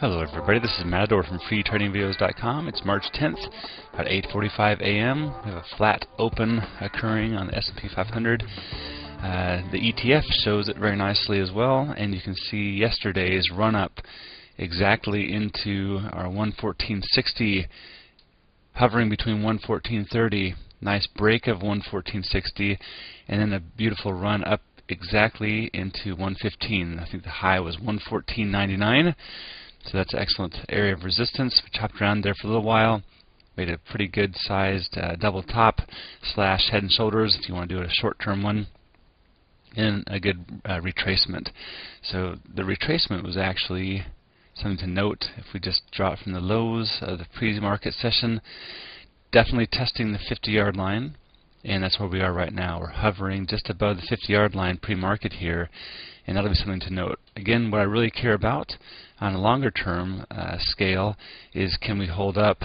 Hello everybody, this is Matador from freetradingvideos.com. It's March 10th, about 8:45 a.m. We have a flat open occurring on the S&P 500. The ETF shows it very nicely as well, and you can see yesterday's run up exactly into our 114.60, hovering between 114.30. Nice break of 114.60, and then a beautiful run up exactly into 115. I think the high was 114.99. So that's an excellent area of resistance. We chopped around there for a little while, made a pretty good sized double top slash head and shoulders if you want to do a short term one, and a good retracement. So the retracement was actually something to note. If we just draw it from the lows of the pre-market session, definitely testing the 50-yard line, and that's where we are right now. We're hovering just above the 50-yard line pre-market here, and that'll be something to note. Again, what I really care about on a longer term scale is, can we hold up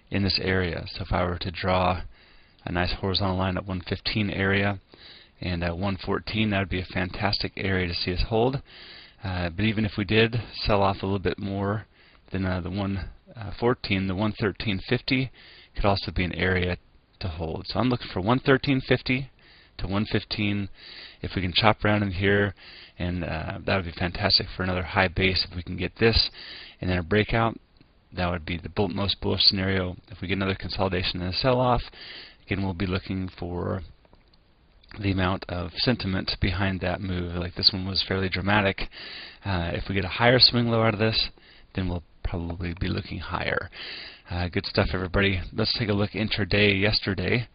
in this area? So if I were to draw a nice horizontal line at 115 area and at 114, that would be a fantastic area to see us hold. But even if we did sell off a little bit more than the 114, the 113.50 could also be an area to hold. So I'm looking for 113.50 to 115. If we can chop around in here, and that would be fantastic for another high base if we can get this, and then a breakout. That would be the most bullish scenario. If we get another consolidation and a sell-off, again, we'll be looking for the amount of sentiment behind that move. Like this one was fairly dramatic. If we get a higher swing low out of this, then we'll probably be looking higher. Good stuff, everybody. Let's take a look intraday yesterday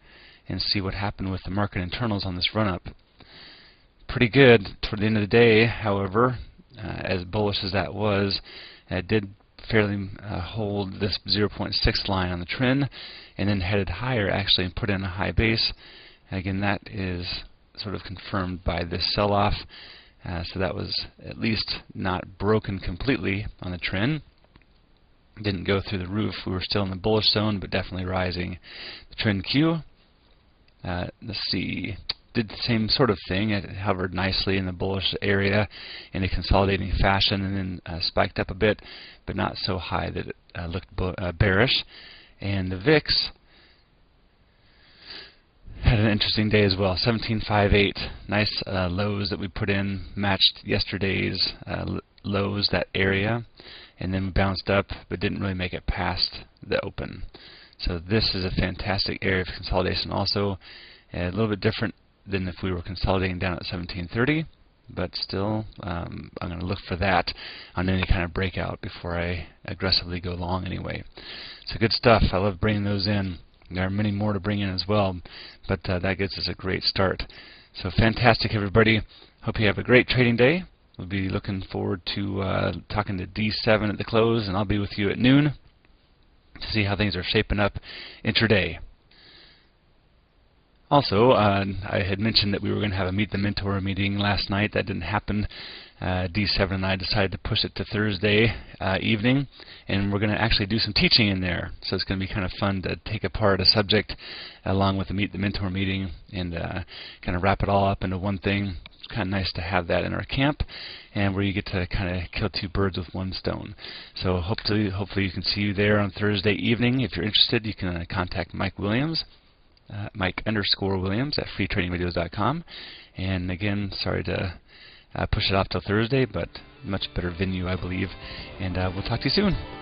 and see what happened with the market internals on this run-up. Pretty good toward the end of the day, however, as bullish as that was, it did fairly hold this 0.6 line on the trend, and then headed higher actually and put in a high base. Again, that is sort of confirmed by this sell-off, so that was at least not broken completely on the trend. Didn't go through the roof. We were still in the bullish zone, but definitely rising. The trend Q, let's see, did the same sort of thing. It hovered nicely in the bullish area in a consolidating fashion, and then spiked up a bit, but not so high that it looked bearish. And the VIX had an interesting day as well. 17.58, nice lows that we put in, matched yesterday's lows, that area, and then bounced up, but didn't really make it past the open. So this is a fantastic area of consolidation also, a little bit different than if we were consolidating down at 17.30, but still I'm going to look for that on any kind of breakout before I aggressively go long anyway. So good stuff. I love bringing those in. There are many more to bring in as well, but that gets us a great start. So fantastic, everybody. Hope you have a great trading day. We'll be looking forward to talking to D7 at the close, and I'll be with you at noon to see how things are shaping up intraday. Also, I had mentioned that we were going to have a Meet the Mentor meeting last night. That didn't happen. D7 and I decided to push it to Thursday evening, and we're going to actually do some teaching in there. So it's going to be kind of fun to take apart a subject along with the Meet the Mentor meeting and kind of wrap it all up into one thing. It's kind of nice to have that in our camp, and where you get to kind of kill two birds with one stone. So hopefully you can see you there on Thursday evening. If you're interested, you can contact Mike Williams. Mike_Williams at freetradingvideos.com. And again, sorry to push it off till Thursday, but much better venue, I believe. And we'll talk to you soon.